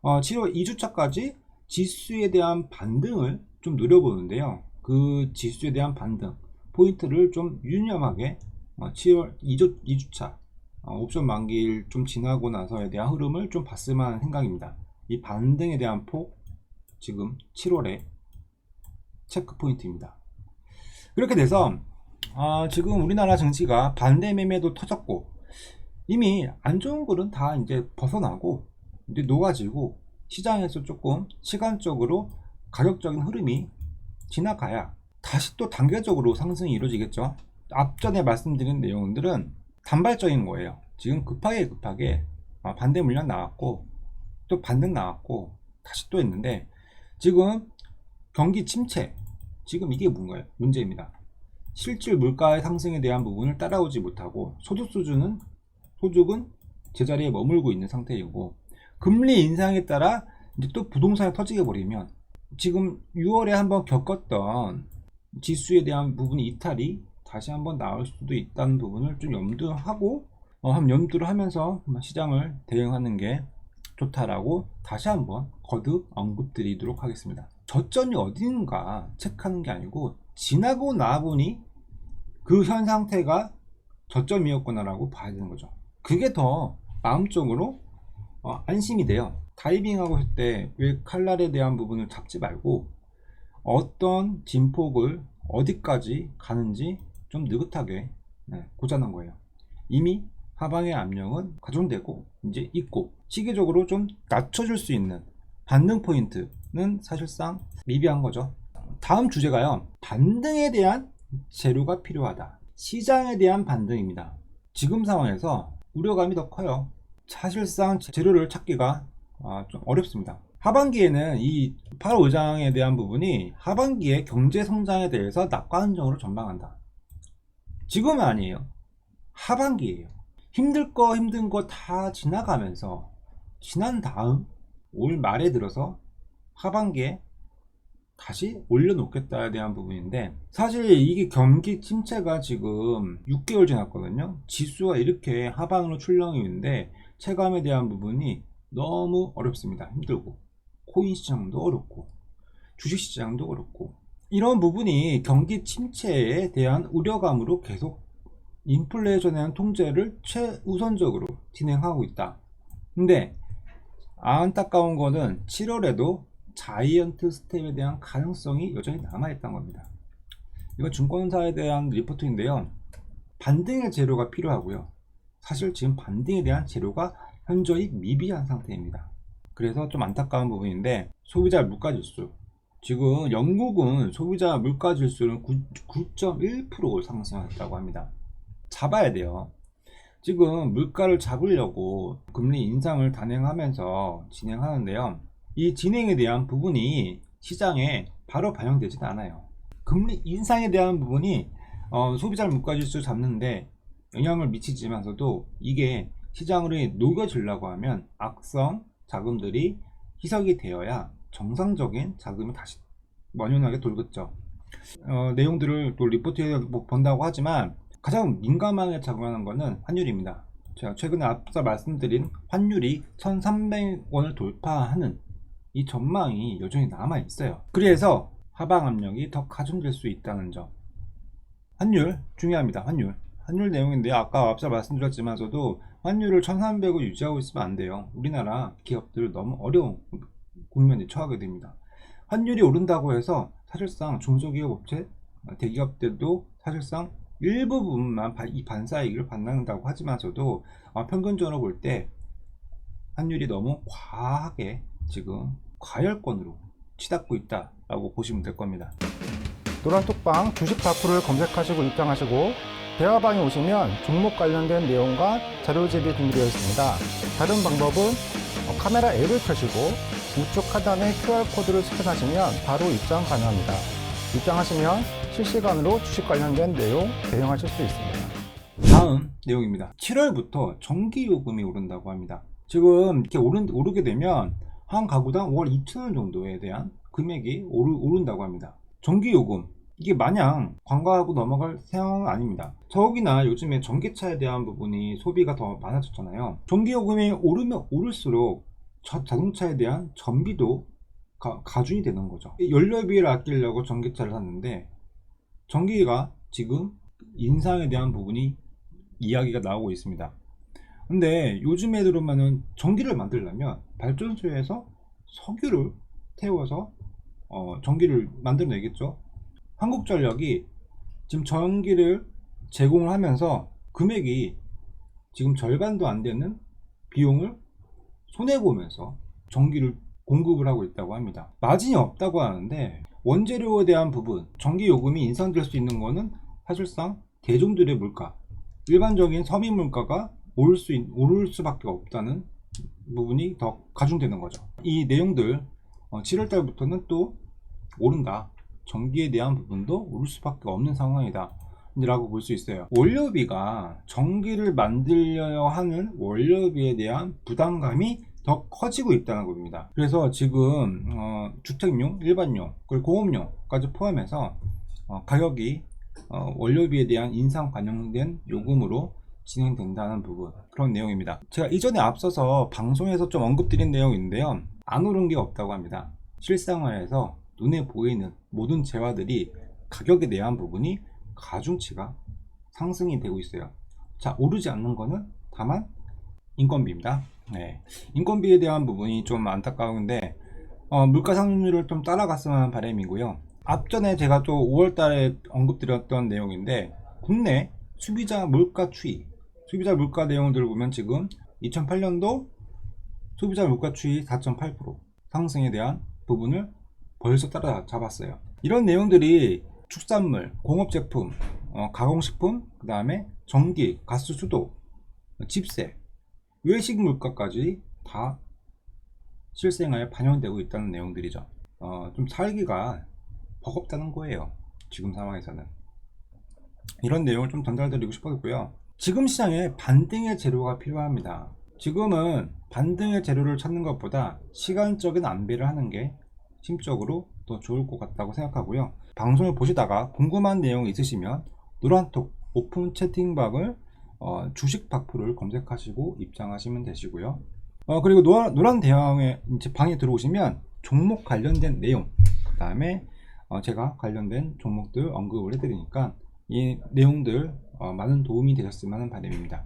7월 2주차까지 지수에 대한 반등을 좀 노려보는데요. 그 지수에 대한 반등 포인트를 좀 유념하게 7월 2주차 옵션 만기일 좀 지나고 나서에 대한 흐름을 좀 봤으면 하는 생각입니다. 이 반등에 대한 폭, 지금 7월에 체크 포인트입니다. 그렇게 돼서 지금 우리나라 증시가 반대 매매도 터졌고, 이미 안 좋은 글은 다 이제 벗어나고 이제 녹아지고, 시장에서 조금 시간적으로 가격적인 흐름이 지나가야 다시 또 단계적으로 상승이 이루어지겠죠. 앞전에 말씀드린 내용들은 단발적인 거예요. 지금 급하게 반대 물량 나왔고 또 반등 나왔고 다시 또 있는데, 지금 경기 침체, 지금 이게 뭔가요? 문제입니다. 실질 물가의 상승에 대한 부분을 따라오지 못하고 소득은 제자리에 머물고 있는 상태이고, 금리 인상에 따라 이제 또 부동산이 터지게 버리면 지금 6월에 한번 겪었던 지수에 대한 부분이 이탈이 다시 한번 나올 수도 있다는 부분을 좀 염두하고 염두를 하면서 시장을 대응하는 게 좋다라고 다시 한번 거듭 언급드리도록 하겠습니다. 저점이 어딘가 체크하는 게 아니고 지나고 나보니 그 현 상태가 저점이었구나라고 봐야 되는 거죠. 그게 더 마음적으로 안심이 돼요. 다이빙하고 할 때 왜 칼날에 대한 부분을 잡지 말고 어떤 진폭을 어디까지 가는지 좀 느긋하게 고자는 거예요. 이미 하방의 압력은 가중되고 이제 있고, 시기적으로 좀 낮춰줄 수 있는 반등 포인트는 사실상 미비한 거죠. 다음 주제가요, 반등에 대한 재료가 필요하다. 시장에 대한 반등입니다. 지금 상황에서 우려감이 더 커요. 사실상 재료를 찾기가 좀 어렵습니다. 하반기에는 이 파월 의장에 대한 부분이 하반기에 경제 성장에 대해서 낙관적으로 전망한다. 지금은 아니에요. 하반기예요. 힘들 거 힘든 거 다 지나가면서 지난 다음 올 말에 들어서 하반기에 다시 올려놓겠다에 대한 부분인데, 사실 이게 경기 침체가 지금 6개월 지났거든요. 지수가 이렇게 하방으로 출렁이 있는데 체감에 대한 부분이 너무 어렵습니다. 힘들고, 코인 시장도 어렵고 주식 시장도 어렵고, 이런 부분이 경기 침체에 대한 우려감으로 계속 인플레이션에 대한 통제를 최우선적으로 진행하고 있다. 근데 안타까운 거는 7월에도 자이언트 스텝에 대한 가능성이 여전히 남아있다는 겁니다. 이건 증권사에 대한 리포트인데요. 반등의 재료가 필요하고요. 사실 지금 반등에 대한 재료가 현저히 미비한 상태입니다. 그래서 좀 안타까운 부분인데, 소비자 물가지수, 지금 영국은 소비자 물가지수는 9.1% 상승했다고 합니다. 잡아야 돼요. 지금 물가를 잡으려고 금리 인상을 단행하면서 진행하는데요. 이 진행에 대한 부분이 시장에 바로 반영되지는 않아요. 금리 인상에 대한 부분이 소비자 물가지수 잡는데 영향을 미치지만서도 이게 시장으로 녹여지려고 하면 악성 자금들이 희석이 되어야 정상적인 자금이 다시 원연하게 돌겠죠. 내용들을 또 리포트에 본다고 하지만 가장 민감하게 작용하는 것은 환율입니다. 제가 최근에 앞서 말씀드린 환율이 1,300원을 돌파하는 이 전망이 여전히 남아 있어요. 그래서 하방 압력이 더 가중될 수 있다는 점. 환율 중요합니다. 환율 내용인데, 아까 앞서 말씀드렸지만서도 환율을 1,300을 유지하고 있으면 안 돼요. 우리나라 기업들 너무 어려운 국면에 처하게 됩니다. 환율이 오른다고 해서 사실상 중소기업 업체, 대기업들도 사실상 일부분만 이 반사이익을 받는다고 하지만서도 평균적으로 볼 때 환율이 너무 과하게 지금 과열권으로 치닫고 있다라고 보시면 될 겁니다. 노란톡방 주식 다큐를 검색하시고 입장하시고 대화방에 오시면 종목 관련된 내용과 자료집이 준비되어 있습니다. 다른 방법은 카메라 앱을 켜시고 우측 하단에 QR코드를 스캔하시면 바로 입장 가능합니다. 입장하시면 실시간으로 주식 관련된 내용 대응하실 수 있습니다. 다음 내용입니다. 7월부터 전기요금이 오른다고 합니다. 지금 이렇게 오르게 되면 한 가구당 월 2,000원 정도에 대한 금액이 오른다고 합니다. 전기요금, 이게 마냥 관과하고 넘어갈 상황은 아닙니다. 더욱이나 요즘에 전기차에 대한 부분이 소비가 더 많아졌잖아요. 전기요금이 오르면 오를수록 자동차에 대한 전비도 가중이 되는 거죠. 연료비를 아끼려고 전기차를 샀는데 전기가 지금 인상에 대한 부분이 이야기가 나오고 있습니다. 근데 요즘에 들어오면은 전기를 만들려면 발전소에서 석유를 태워서 전기를 만들어내겠죠. 한국전력이 지금 전기를 제공을 하면서 금액이 지금 절반도 안 되는 비용을 손해보면서 전기를 공급을 하고 있다고 합니다. 마진이 없다고 하는데 원재료에 대한 부분, 전기 요금이 인상될 수 있는 것은 사실상 대중들의 물가, 일반적인 서민 물가가 오를 수밖에 없다는 부분이 더 가중되는 거죠. 이 내용들 7월달부터는 또 오른다. 전기에 대한 부분도 오를 수밖에 없는 상황이다 라고 볼 수 있어요. 원료비가 전기를 만들려 하는 원료비에 대한 부담감이 더 커지고 있다는 겁니다. 그래서 지금 주택용, 일반용, 그리고 공업용까지 포함해서 가격이 원료비에 대한 인상 반영된 요금으로 진행된다는 부분, 그런 내용입니다. 제가 이전에 앞서서 방송에서 좀 언급드린 내용인데요, 안 오른 게 없다고 합니다. 실생활에서 눈에 보이는 모든 재화들이 가격에 대한 부분이 가중치가 상승이 되고 있어요. 자, 오르지 않는 거는 다만 인건비입니다. 네, 인건비에 대한 부분이 좀 안타까운데 물가 상승률을 좀 따라갔으면 하는 바람이고요. 앞전에 제가 또 5월달에 언급드렸던 내용인데, 국내 소비자 물가 추이, 소비자 물가 내용들을 보면 지금 2008년도 소비자 물가 추이 4.8% 상승에 대한 부분을 벌써 따라잡았어요. 이런 내용들이 축산물, 공업제품, 가공식품, 그 다음에 전기, 가스, 수도, 집세, 외식 물가까지 다 실생활에 반영되고 있다는 내용들이죠. 좀 살기가 버겁다는 거예요. 지금 상황에서는. 이런 내용을 좀 전달드리고 싶었고요. 지금 시장에 반등의 재료가 필요합니다. 지금은 반등의 재료를 찾는 것보다 시간적인 안배를 하는 게 심적으로 더 좋을 것 같다고 생각하고요. 방송을 보시다가 궁금한 내용이 있으시면 노란톡 오픈 채팅방을 주식 박프를 검색하시고 입장하시면 되시고요. 그리고 노란 대왕의 이제 방에 들어오시면 종목 관련된 내용, 그 다음에 제가 관련된 종목들 언급을 해드리니까 이 내용들 많은 도움이 되셨으면 하는 바람입니다.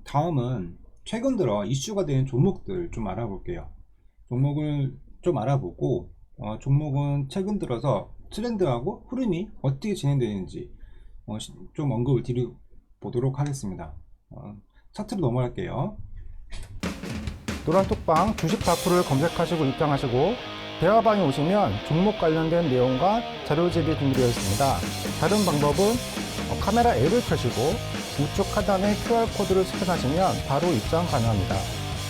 다음은 최근 들어 이슈가 되는 종목들 좀 알아볼게요. 종목을 좀 알아보고 종목은 최근 들어서 트렌드하고 흐름이 어떻게 진행되는지 좀 언급을 드려보도록 하겠습니다. 차트로 넘어갈게요. 노란톡방 주식 다큐를 검색하시고 입장하시고 대화방에 오시면 종목 관련된 내용과 자료집이 준비되어 있습니다. 다른 방법은 카메라 앱을 켜시고 우측 하단에 QR코드를 스캔하시면 바로 입장 가능합니다.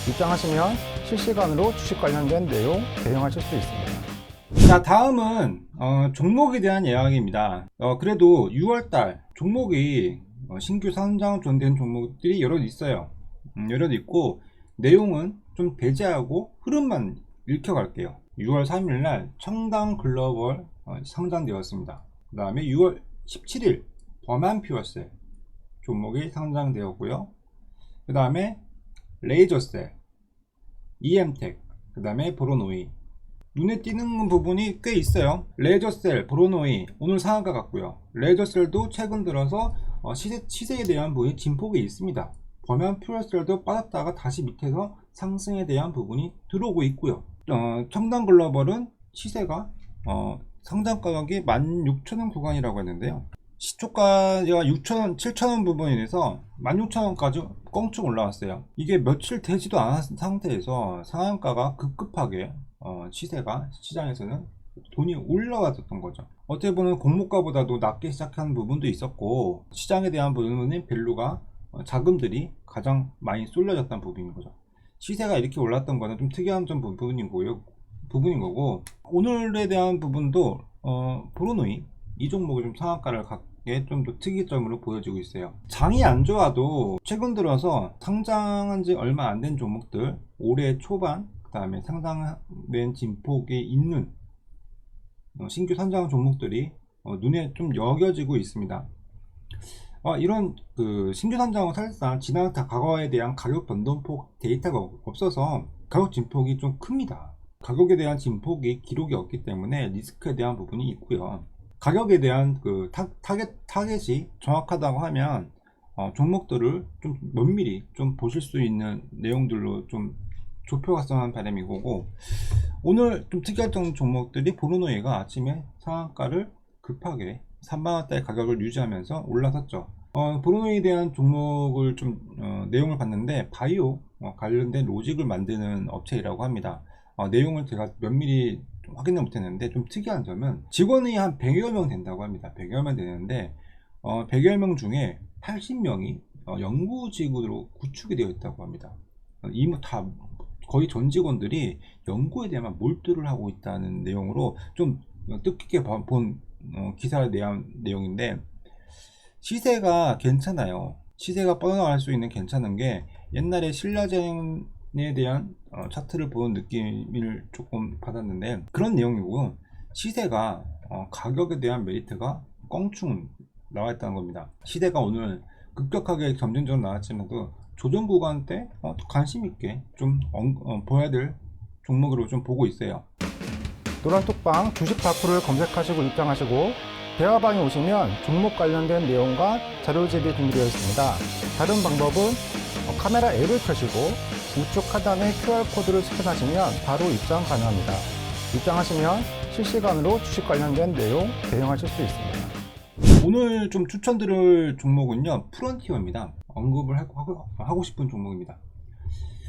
입장하시면 실시간으로 주식 관련된 내용 대응하실 수 있습니다. 자, 다음은 종목에 대한 이야기입니다. 그래도 6월달 종목이 신규 상장 존된 종목들이 여러 있어요. 여러 있고 내용은 좀 배제하고 흐름만 읽혀갈게요. 6월 3일날 청담 글로벌 상장되었습니다. 그 다음에 6월 17일 범한 퓨어셀 종목이 상장되었고요. 그 다음에 레이저셀, EM텍, 그 다음에 브로노이. 눈에 띄는 부분이 꽤 있어요. 레이저셀, 브로노이 오늘 상한가 같고요. 레이저셀도 최근 들어서 시세에 대한 부분이 진폭이 있습니다. 범한 퓨어셀도 빠졌다가 다시 밑에서 상승에 대한 부분이 들어오고 있고요. 청담 글로벌은 시세가 상장 가격이 16,000원 구간이라고 했는데요. 시초가가 6,000원, 7,000원 부분에 대해서 16,000원까지 껑충 올라왔어요. 이게 며칠 되지도 않은 상태에서 상한가가 급급하게 시세가 시장에서는 돈이 올라왔던 거죠. 어떻게 보면 공모가보다도 낮게 시작한 부분도 있었고 시장에 대한 부분은 밸류가 자금들이 가장 많이 쏠려졌던 부분인 거죠. 시세가 이렇게 올랐던 거는 좀 특이한 좀 부분인 거고 오늘에 대한 부분도 브로노이 이 종목이 좀 상한가를 갖게 좀 더 특이점으로 보여지고 있어요. 장이 안 좋아도 최근 들어서 상장한 지 얼마 안 된 종목들 올해 초반 그 다음에 상장된 진폭이 있는 신규 상장 종목들이 눈에 좀 여겨지고 있습니다. 이런 신규 상장은 사실상 지난 과거에 대한 가격 변동폭 데이터가 없어서 가격 진폭이 좀 큽니다. 가격에 대한 진폭이 기록이 없기 때문에 리스크에 대한 부분이 있고요. 가격에 대한 타겟이 정확하다고 하면 종목들을 좀 면밀히 좀 보실 수 있는 내용들로 좀 좁혀갔으면 바람인 거고 오늘 좀 특이한 종목들이 브루노이가 아침에 상한가를 급하게 3만원대 가격을 유지하면서 올라섰죠. 브루노이에 대한 종목을 좀 내용을 봤는데 바이오 관련된 로직을 만드는 업체라고 합니다. 내용을 제가 면밀히 확인을 못했는데 좀 특이한 점은 직원이 한 100여 명 된다고 합니다. 100여 명 되는데 100여 명 중에 80명이 연구직으로 구축이 되어 있다고 합니다. 다 거의 전 직원들이 연구에 대한 몰두를 하고 있다는 내용으로 좀 뜻깊게 본 기사에 대한 내용인데 시세가 괜찮아요. 시세가 뻗어나갈 수 있는 괜찮은 게 옛날에 신라젠에 대한 차트를 보는 느낌을 조금 받았는데 그런 내용이고 시세가 가격에 대한 메리트가 껑충 나와 있다는 겁니다. 시세가 오늘 급격하게 점진적으로 나왔지만도 조정 구간 때 관심 있게 좀 보여야 될 종목으로 좀 보고 있어요. 노란톡방 주식 다큐를 검색하시고 입장하시고 대화방에 오시면 종목 관련된 내용과 자료집이 준비되어 있습니다. 다른 방법은 카메라 앱을 켜시고 우측 하단에 QR코드를 스캔하시면 바로 입장 가능합니다. 입장하시면 실시간으로 주식 관련된 내용 대응하실 수 있습니다. 오늘 좀 추천드릴 종목은요 프론티어입니다. 언급을 하고 싶은 종목입니다.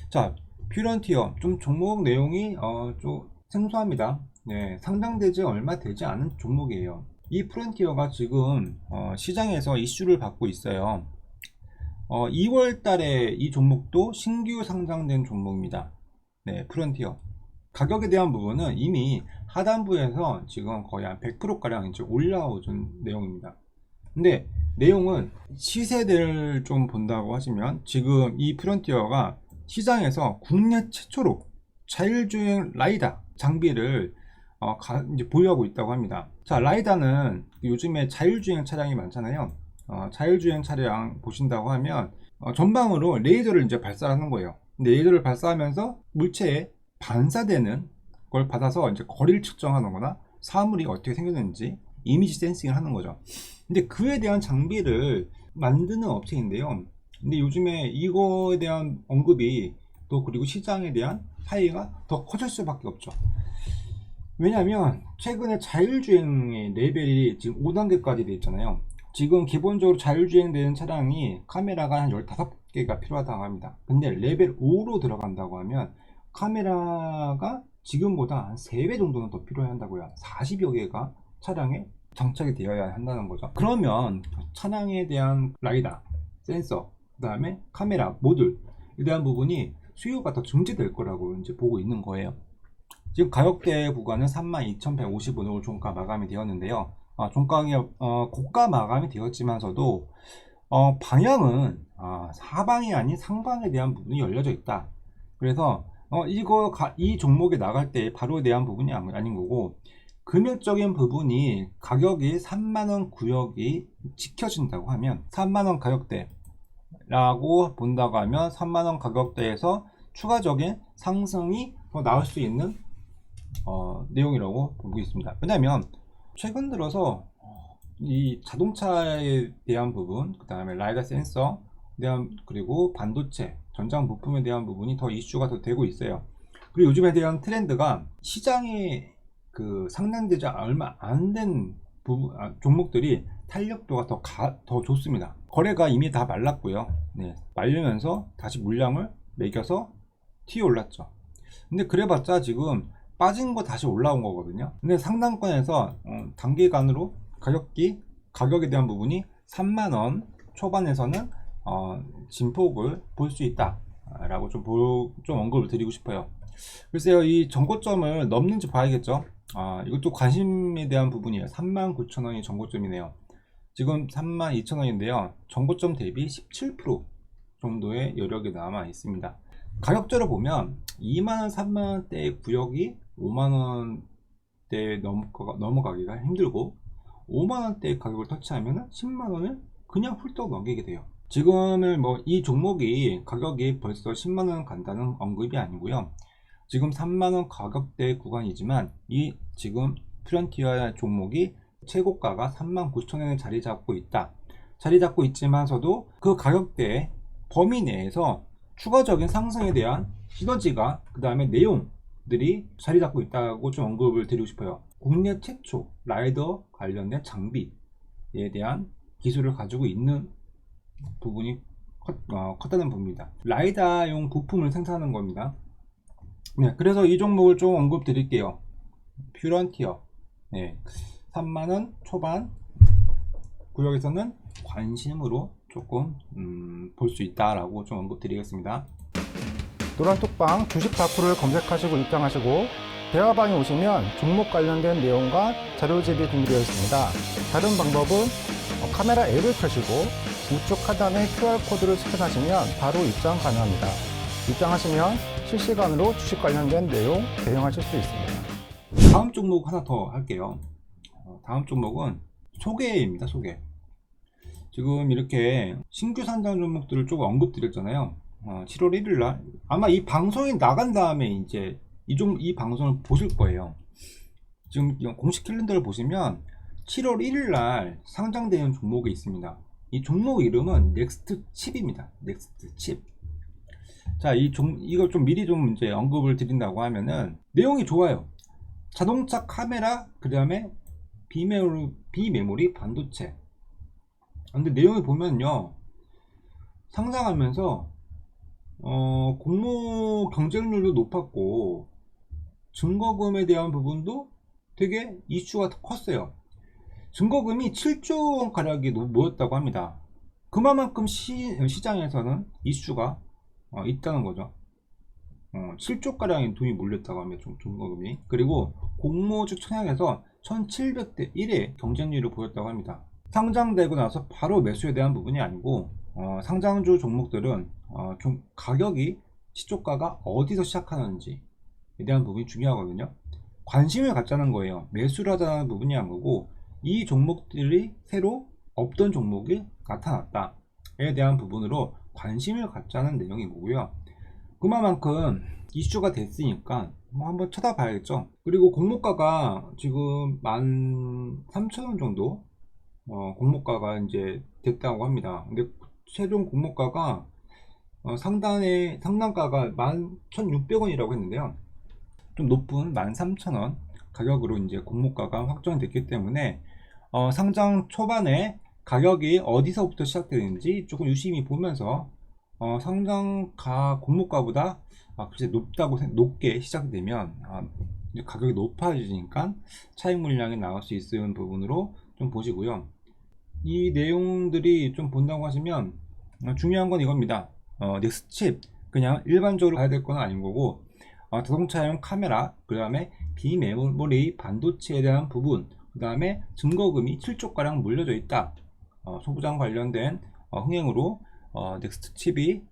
자, 프론티어 좀 종목 내용이 좀 생소합니다. 네, 상장되지 얼마 되지 않은 종목이에요. 이 프론티어가 지금 시장에서 이슈를 받고 있어요. 2월 달에 이 종목도 신규 상장된 종목입니다. 네, 프론티어. 가격에 대한 부분은 이미 하단부에서 지금 거의 한 100%가량 이제 올라오는 내용입니다. 근데 내용은 시세대를 좀 본다고 하시면 지금 이 프론티어가 시장에서 국내 최초로 자율주행 라이다 장비를 이제 보유하고 있다고 합니다. 자, 라이다는 요즘에 자율주행 차량이 많잖아요. 자율주행 차량 보신다고 하면 전방으로 레이저를 이제 발사하는 거예요. 근데 레이저를 발사하면서 물체에 반사되는 걸 받아서 이제 거리를 측정하는 거나 사물이 어떻게 생겼는지 이미지 센싱을 하는 거죠. 근데 그에 대한 장비를 만드는 업체인데요. 근데 요즘에 이거에 대한 언급이 또 그리고 시장에 대한 파이가 더 커질 수밖에 없죠. 왜냐하면 최근에 자율주행의 레벨이 지금 5단계까지 되어 있잖아요. 지금 기본적으로 자율주행 되는 차량이 카메라가 한 15개가 필요하다고 합니다. 근데 레벨 5로 들어간다고 하면 카메라가 지금보다 한 3배 정도는 더 필요해야 한다고요. 40여 개가 차량에 장착이 되어야 한다는 거죠. 그러면 차량에 대한 라이다, 센서, 그 다음에 카메라, 모듈에 대한 부분이 수요가 더 증대될 거라고 이제 보고 있는 거예요. 지금 가격대 구간은 32,150원으로 종가 마감이 되었는데요. 종가가 고가 마감이 되었지만서도 방향은 사방이 아닌 상방에 대한 부분이 열려져 있다. 그래서 이 종목에 나갈 때 바로 대한 부분이 아닌 거고, 금액적인 부분이 가격이 3만원 구역이 지켜진다고 하면 3만원 가격대라고 본다고 하면 3만원 가격대에서 추가적인 상승이 더 나올 수 있는 내용이라고 보고 있습니다. 왜냐하면 최근 들어서 이 자동차에 대한 부분, 그 다음에 라이다 센서 대한, 그리고 반도체, 전장 부품에 대한 부분이 더 이슈가 더 되고 있어요. 그리고 요즘에 대한 트렌드가 시장에 상장되지 얼마 안 된 종목들이 탄력도가 더 좋습니다. 거래가 이미 다 말랐고요. 네, 말리면서 다시 물량을 매겨서 튀어 올랐죠. 근데 그래봤자 지금 빠진 거 다시 올라온 거거든요. 근데 상단권에서 단기간으로 가격에 대한 부분이 3만원 초반에서는 진폭을 볼 수 있다 라고 좀 언급을 드리고 싶어요. 글쎄요, 이 정고점을 넘는지 봐야겠죠. 이것도 관심에 대한 부분이에요. 39,000원이 정고점이네요. 지금 32,000원인데요 정고점 대비 17% 정도의 여력이 남아 있습니다. 가격대로 보면 2만원, 3만원대의 구역이 5만원대 넘어가기가 힘들고, 5만원대의 가격을 터치하면 10만원을 그냥 훌떡 넘기게 돼요. 지금은 이 종목이 가격이 벌써 10만원 간다는 언급이 아니고요. 지금 3만원 가격대 구간이지만 이 지금 프론티어 종목이 최고가가 39,000원에 자리 잡고 있지만서도 그 가격대 범위 내에서 추가적인 상승에 대한 시너지가, 그 다음에 내용들이 자리 잡고 있다고 좀 언급을 드리고 싶어요. 국내 최초 라이더 관련된 장비에 대한 기술을 가지고 있는 부분이 컸다는 부분입니다. 라이다용 부품을 생산하는 겁니다. 네, 그래서 이 종목을 좀 언급 드릴게요. 퓨런티어. 네, 3만원 초반 구역에서는 관심으로 조금 볼 수 있다라고 좀 언급 드리겠습니다. 노란톡방 주식 다큐를 검색하시고 입장하시고 대화방에 오시면 종목 관련된 내용과 자료집이 준비되어 있습니다. 다른 방법은 카메라 앱을 켜시고 우측 하단에 QR코드를 스캔하시면 바로 입장 가능합니다. 입장하시면 실시간으로 주식 관련된 내용 대응하실 수 있습니다. 다음 종목 하나 더 할게요. 다음 종목은 소개입니다. 소개. 지금 이렇게 신규 상장 종목들을 조금 언급 드렸잖아요. 7월 1일 날 아마 이 방송이 나간 다음에 이제 이 방송을 보실 거예요. 지금 공식 캘린더를 보시면 7월 1일 날 상장되는 종목이 있습니다. 이 종목 이름은 넥스트 칩입니다. 넥스트 칩. 자, 이걸 좀 미리 좀 이제 언급을 드린다고 하면은 내용이 좋아요. 자동차 카메라, 그 다음에 비메모리 반도체. 근데 내용을 보면요, 상장하면서 공모 경쟁률도 높았고 증거금에 대한 부분도 되게 이슈가 컸어요. 증거금이 7조 원 가량이 모였다고 합니다. 그만큼 시장에서는 이슈가 있다는 거죠. 7조 가량의 돈이 몰렸다고 합니다. 증거금이. 그리고 공모주 청약에서 1700대 1의 경쟁률을 보였다고 합니다. 상장되고 나서 바로 매수에 대한 부분이 아니고 상장주 종목들은 좀 가격이 시초가가 어디서 시작하는지에 대한 부분이 중요하거든요. 관심을 갖자는 거예요. 매수를 하자는 부분이 한 거고, 이 종목들이 새로 없던 종목이 나타났다에 대한 부분으로 관심을 갖자는 내용인 거고요. 그만큼 이슈가 됐으니까 한번 쳐다봐야겠죠. 그리고 공모가가 지금 13,000원 정도 공모가가 이제 됐다고 합니다. 근데 최종 공모가가 상단가가 11,600원이라고 했는데요. 좀 높은 13,000원 가격으로 이제 공모가가 확정됐기 때문에 상장 초반에 가격이 어디서부터 시작되는지 조금 유심히 보면서 상장가 공모가보다 높게 시작되면 이제 가격이 높아지니까 차익 물량이 나올 수 있는 부분으로 좀 보시고요. 이 내용들이 좀 본다고 하시면 중요한 건 이겁니다. 넥스칩 그냥 일반적으로 봐야 될 건 아닌 거고, 자동차용 카메라, 그 다음에 비메모리 반도체에 대한 부분, 그 다음에 증거금이 7조가량 물려져 있다. 소부장 관련된 흥행으로 넥스트칩이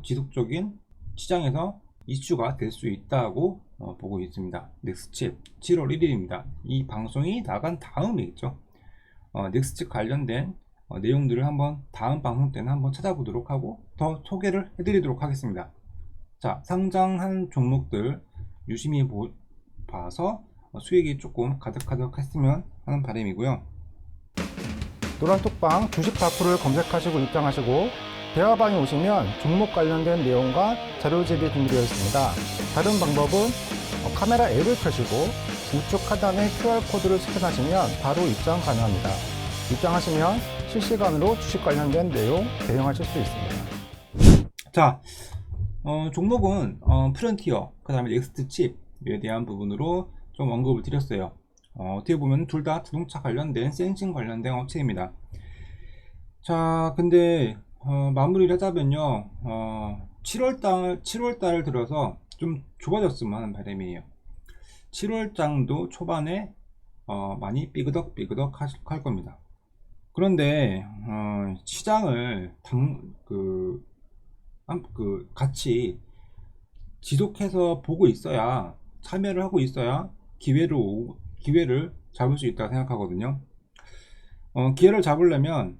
지속적인 시장에서 이슈가 될 수 있다고 보고 있습니다. 넥스트칩 7월 1일입니다. 이 방송이 나간 다음이겠죠. 넥스트칩 관련된 내용들을 한번 다음 방송 때는 한번 찾아보도록 하고 더 소개를 해드리도록 하겠습니다. 자, 상장한 종목들 유심히 봐서 수익이 조금 가득가득 했으면 하는 바람이고요. 노란톡방 주식 다큐를 검색하시고 입장하시고 대화방에 오시면 종목 관련된 내용과 자료집이 준비되어 있습니다. 다른 방법은 카메라 앱을 켜시고 우측 하단에 QR코드를 스캔하시면 바로 입장 가능합니다. 입장하시면 실시간으로 주식 관련된 내용 대응하실 수 있습니다. 자, 종목은 프론티어, 그 다음에 넥스트칩에 대한 부분으로 좀 언급을 드렸어요. 어떻게 보면 둘 다 자동차 관련된 센싱 관련된 업체입니다. 자, 근데 마무리를 하자면요, 7월달을 들어서 좀 좋아졌으면 하는 바람이에요. 7월장도 초반에 많이 삐그덕 할 겁니다. 그런데 시장을 같이 지속해서 보고 있어야, 참여를 하고 있어야 기회를 잡을 수 있다고 생각하거든요. 기회를 잡으려면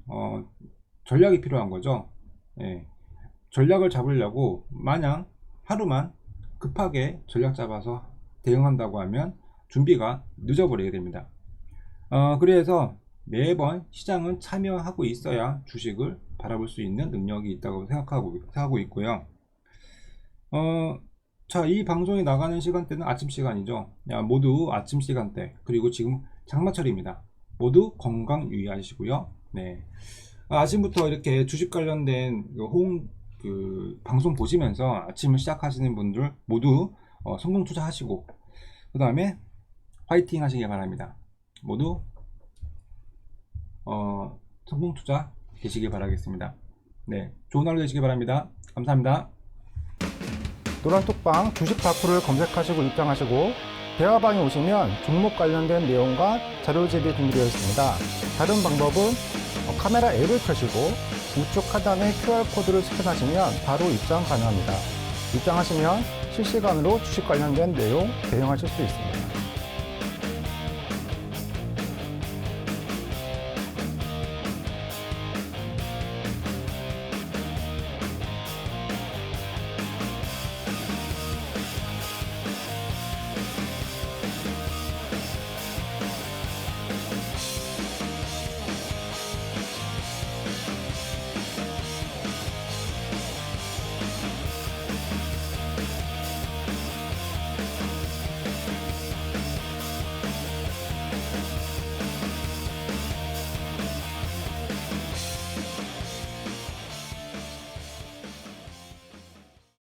전략이 필요한 거죠. 예. 전략을 잡으려고 마냥 하루만 급하게 전략 잡아서 대응한다고 하면 준비가 늦어버리게 됩니다. 그래서 매번 시장은 참여하고 있어야 주식을 바라볼 수 있는 능력이 있다고 생각하고 있고요. 자, 이 방송이 나가는 시간대는 아침 시간이죠. 모두 아침 시간대, 그리고 지금 장마철입니다. 모두 건강 유의하시고요. 네. 아침부터 이렇게 주식 관련된 방송 보시면서 아침을 시작하시는 분들 모두 성공 투자하시고, 그 다음에 화이팅 하시기 바랍니다. 모두 성공 투자 되시길 바라겠습니다. 네, 좋은 하루 되시길 바랍니다. 감사합니다. 노란톡방 주식 다큐를 검색하시고 입장하시고 대화방에 오시면 종목 관련된 내용과 자료집이 준비되어 있습니다. 다른 방법은 카메라 앱을 켜시고 우측 하단에 QR코드를 스캔하시면 바로 입장 가능합니다. 입장하시면 실시간으로 주식 관련된 내용 대응하실 수 있습니다.